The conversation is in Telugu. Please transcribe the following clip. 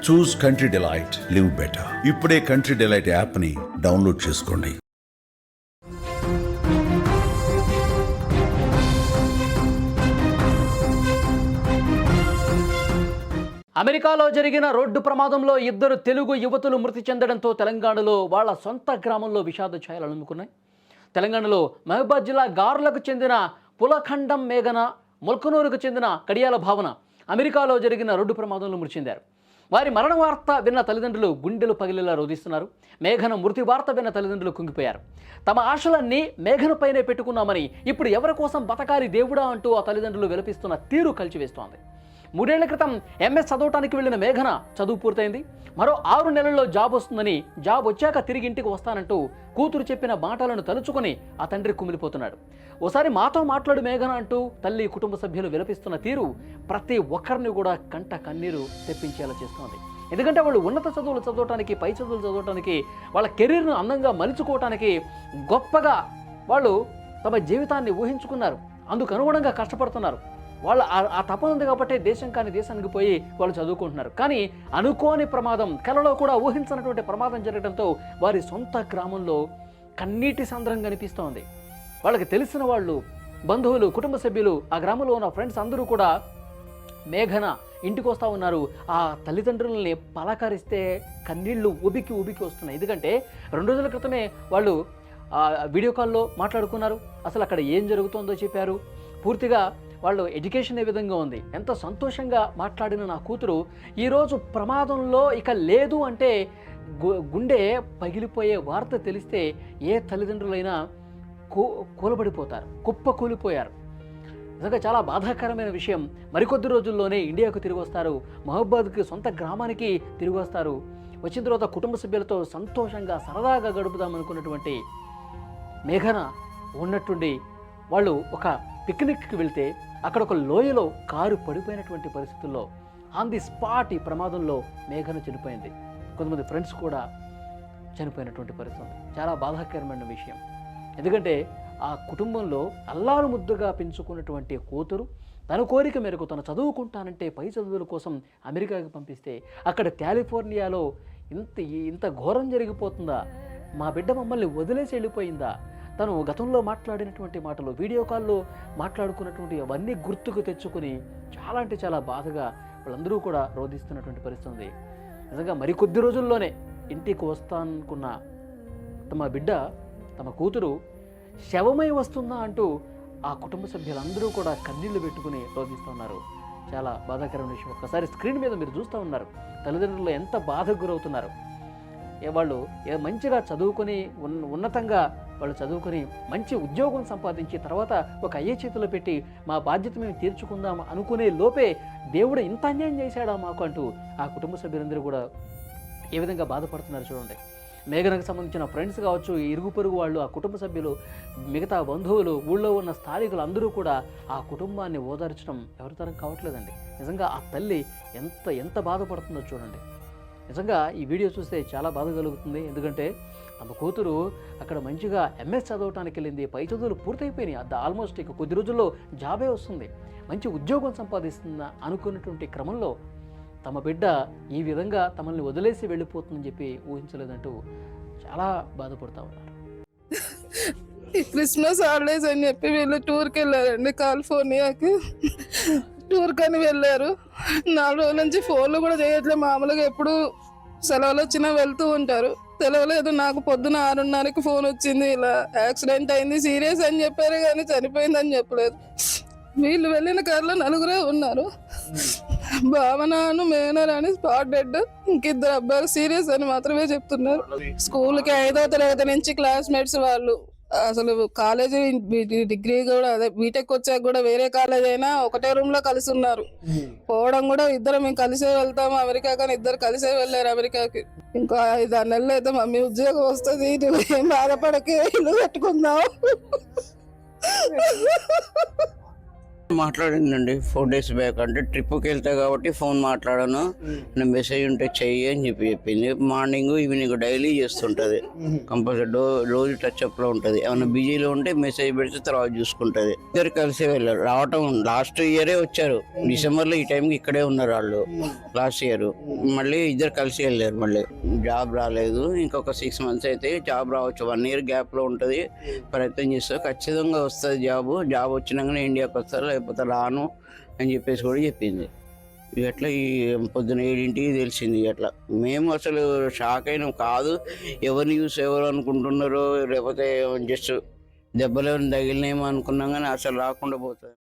చూస్ కంట్రీ డిలైట్, లివ్ బెటర్. ఇప్పుడే కంట్రీ డిలైట్ యాప్ని డౌన్లోడ్ చేసుకోండి. అమెరికాలో జరిగిన రోడ్డు ప్రమాదంలో 2 తెలుగు యువతులు మృతి చెందడంతో తెలంగాణలో వాళ్ళ సొంత గ్రామంలో విషాద ఛాయలు అలుముకున్నాయి. తెలంగాణలో మహబూబాద్ జిల్లా గార్లకు చెందిన పులఖండం మేఘన, ముల్కనూరుకు చెందిన కడియాల భావన అమెరికాలో జరిగిన రోడ్డు ప్రమాదంలో మృతి చెందారు. వారి మరణ వార్త విన్న తల్లిదండ్రులు గుండెలు పగిలేలా రోధిస్తున్నారు. మేఘన మృతి వార్త విన్న తల్లిదండ్రులు కుంగిపోయారు. తమ ఆశలన్నీ మేఘనపైనే పెట్టుకున్నామని, ఇప్పుడు ఎవరి కోసం బతకాలి దేవుడా అంటూ ఆ తల్లిదండ్రులు విలపిస్తున్న తీరు కలిచివేస్తోంది. 3 ఏళ్ల క్రితం ఎంఎస్ చదవటానికి వెళ్ళిన మేఘన చదువు పూర్తయింది. మరో 6 నెలల్లో జాబ్ వస్తుందని, జాబ్ వచ్చాక తిరిగి ఇంటికి వస్తానంటూ కూతురు చెప్పిన మాటలను తలుచుకొని ఆ తండ్రి కుమిలిపోతున్నాడు. ఓసారి మాతో మాట్లాడు మేఘన అంటూ తల్లి, కుటుంబ సభ్యులు విలపిస్తున్న తీరు ప్రతి ఒక్కరిని కూడా కంట కన్నీరు తెప్పించేలా చేస్తోంది. ఎందుకంటే వాళ్ళు ఉన్నత చదువులు చదవటానికి, పై చదువులు చదవటానికి, వాళ్ళ కెరీర్ను అందంగా మలుచుకోవటానికి గొప్పగా వాళ్ళు తమ జీవితాన్ని ఊహించుకున్నారు. అందుకు అనుగుణంగా కష్టపడుతున్నారు. వాళ్ళు ఆ తపన ఉంది కాబట్టి దేశం కాని దేశానికి పోయి వాళ్ళు చదువుకుంటున్నారు. కానీ అనుకోని ప్రమాదం, కలలో కూడా ఊహించినటువంటి ప్రమాదం జరగడంతో వారి సొంత గ్రామంలో కన్నీటి సంద్రం కనిపిస్తోంది. వాళ్ళకి తెలిసిన వాళ్ళు, బంధువులు, కుటుంబ సభ్యులు, ఆ గ్రామంలో ఉన్న ఫ్రెండ్స్ అందరూ కూడా మేఘన ఇంటికి వస్తూ ఉన్నారు. ఆ తల్లిదండ్రులని పలకరిస్తే కన్నీళ్లు ఉబికి ఉబికి వస్తున్నాయి. ఎందుకంటే 2 రోజుల క్రితమే వాళ్ళు వీడియో కాల్లో మాట్లాడుకున్నారు. అసలు అక్కడ ఏం జరుగుతుందో చెప్పారు. పూర్తిగా వాళ్ళు ఎడ్యుకేషన్ ఏ విధంగా ఉంది, ఎంత సంతోషంగా మాట్లాడిన నా కూతురు ఈరోజు ప్రమాదంలో ఇక లేదు అంటే గుండె పగిలిపోయే వార్త తెలిస్తే ఏ తల్లిదండ్రులైనా కూలబడిపోతారు, కుప్ప కూలిపోయారు. నిజంగా చాలా బాధాకరమైన విషయం. మరికొద్ది రోజుల్లోనే ఇండియాకు తిరిగి వస్తారు, మహబూబాద్కి సొంత గ్రామానికి తిరిగి వస్తారు. వచ్చిన తర్వాత కుటుంబ సభ్యులతో సంతోషంగా సరదాగా గడుపుదాం అనుకున్నటువంటి మేఘన ఉన్నట్టుండి వాళ్ళు ఒక పిక్నిక్కి వెళ్తే అక్కడ ఒక లోయలో కారు పడిపోయినటువంటి పరిస్థితుల్లో ఆన్ ది స్పాట్ ఈ ప్రమాదంలో మేఘన చనిపోయింది. కొంతమంది ఫ్రెండ్స్ కూడా చనిపోయినటువంటి పరిస్థితి. చాలా బాధాకరమైన విషయం. ఎందుకంటే ఆ కుటుంబంలో అల్లారు ముద్దుగా పెంచుకున్నటువంటి కూతురు తన కోరిక మేరకు తను చదువుకుంటానంటే పై చదువుల కోసం అమెరికాకి పంపిస్తే అక్కడ కాలిఫోర్నియాలో ఇంత ఘోరం జరిగిపోతుందా, మా బిడ్డ మమ్మల్ని వదిలేసి వెళ్ళిపోయిందా, తను గతంలో మాట్లాడినటువంటి మాటలు, వీడియో కాల్లో మాట్లాడుకున్నటువంటి అవన్నీ గుర్తుకు తెచ్చుకుని చాలా అంటే చాలా బాధగా వాళ్ళందరూ కూడా రోధిస్తున్నటువంటి పరిస్థితి ఉంది. నిజంగా మరికొద్ది రోజుల్లోనే ఇంటికి వస్తానుకున్న తమ బిడ్డ, తమ కూతురు శవమై వస్తుందా అంటూ ఆ కుటుంబ సభ్యులందరూ కూడా కన్నీళ్లు పెట్టుకుని రోధిస్తున్నారు. చాలా బాధాకరమైన విషయం. ఒక్కసారి స్క్రీన్ మీద మీరు చూస్తూ ఉన్నారు తల్లిదండ్రులు ఎంత బాధకు గురవుతున్నారు. వాళ్ళు మంచిగా చదువుకొని ఉన్నతంగా వాళ్ళు చదువుకొని మంచి ఉద్యోగం సంపాదించి తర్వాత ఒక అయ్యే చేతిలో పెట్టి మా బాధ్యత మేము తీర్చుకుందాం అనుకునే లోపే దేవుడు ఇంత అన్యాయం చేశాడా మాకు అంటూ ఆ కుటుంబ సభ్యులందరూ కూడా ఏ విధంగా బాధపడుతున్నారు చూడండి. మేఘనకు సంబంధించిన ఫ్రెండ్స్ కావచ్చు, ఇరుగు పొరుగు వాళ్ళు, ఆ కుటుంబ సభ్యులు, మిగతా బంధువులు, ఊళ్ళో ఉన్న స్థానికులు అందరూ కూడా ఆ కుటుంబాన్ని ఓదార్చడం ఎవరితరం కావట్లేదండి. నిజంగా ఆ తల్లి ఎంత బాధపడుతుందో చూడండి. నిజంగా ఈ వీడియో చూస్తే చాలా బాధ కలుగుతుంది. ఎందుకంటే తమ కూతురు అక్కడ మంచిగా ఎంఎస్ చదవటానికి వెళ్ళింది, పై చదువులు పూర్తయిపోయినాయి, ఆల్మోస్ట్ ఇక కొద్ది రోజుల్లో జాబే వస్తుంది, మంచి ఉద్యోగం సంపాదిస్తుందా అనుకున్నటువంటి క్రమంలో తమ బిడ్డ ఈ విధంగా తమల్ని వదిలేసి వెళ్ళిపోతుందని చెప్పి ఊహించలేదంటూ చాలా బాధపడుతూ ఉన్నారు. క్రిస్మస్ హాలిడేస్ అని చెప్పి వీళ్ళు టూర్కి వెళ్ళారండి, కాలిఫోర్నియాకి టూర్కి అని వెళ్ళారు. 4 రోజుల నుంచి ఫోన్లు కూడా చేయట్లేదు. మామూలుగా ఎప్పుడు సెలవులు వచ్చినా వెళ్తూ ఉంటారు. తెలవలేదు. నాకు పొద్దున 6:30కి ఫోన్ వచ్చింది, ఇలా యాక్సిడెంట్ అయింది, సీరియస్ అని చెప్పారు కానీ చనిపోయిందని చెప్పలేదు. వీళ్ళు వెళ్ళిన కారులో 4గురే ఉన్నారు. భావనను మేనరాని స్పాట్ డెడ్, ఇంకిద్దరు అబ్బాయిలు సీరియస్ అని మాత్రమే చెప్తున్నారు. స్కూల్కి 5వ తరగతి నుంచి క్లాస్మేట్స్ వాళ్ళు. అసలు కాలేజీ డిగ్రీ కూడా అదే బీటెక్ వచ్చాక కూడా వేరే కాలేజ్ అయినా ఒకటే రూమ్ లో కలిసి ఉన్నారు. పోవడం కూడా ఇద్దరు మేము కలిసే వెళ్తాము అమెరికా, కానీ ఇద్దరు కలిసే వెళ్ళారు అమెరికాకి. ఇంకా 5-6 నెలలు అయితే మమ్మీ ఉద్యోగం వస్తుంది, ఏం బాధపడకే, ఇల్లు కట్టుకుందాం. మాట్లాడిందండి 4 days బ్యాక్. అంటే ట్రిప్కి వెళ్తా కాబట్టి ఫోన్ మాట్లాడాను, నేను మెసేజ్ ఉంటే చెయ్యి అని చెప్పింది. మార్నింగ్ ఈవినింగ్ డైలీ చేస్తుంటది, కంపల్సరీ రోజు టచ్అప్ లో ఉంటది. ఏమైనా బిజీలో ఉంటే మెసేజ్ పెడితే తర్వాత చూసుకుంటది. ఇద్దరు కలిసి వెళ్ళారు. రావటం లాస్ట్ ఇయరే వచ్చారు, డిసెంబర్ లో ఈ టైంకి ఇక్కడే ఉన్నారు వాళ్ళు. లాస్ట్ ఇయర్ మళ్ళీ ఇద్దరు కలిసి వెళ్ళారు. మళ్ళీ జాబ్ రాలేదు, ఇంకొక 6 months అయితే జాబ్ రావచ్చు. 1 year గ్యాప్ లో ఉంటది. ప్రయత్నం చేస్తారు, ఖచ్చితంగా వస్తుంది జాబ్ వచ్చినాకనే ఇండియాకి వస్తారు, లేకపోతే రాను అని చెప్పేసి కూడా చెప్పింది. ఎట్లా ఈ పొద్దున 7 తెలిసింది. అట్లా మేము అసలు షాక్ అయినాం. కాదు ఎవరిని చూసి ఎవరు అనుకుంటున్నారో, లేకపోతే జస్ట్ దెబ్బలు తగిలినేమో అనుకున్నాం, కానీ అసలు రాకుండా పోతుంది.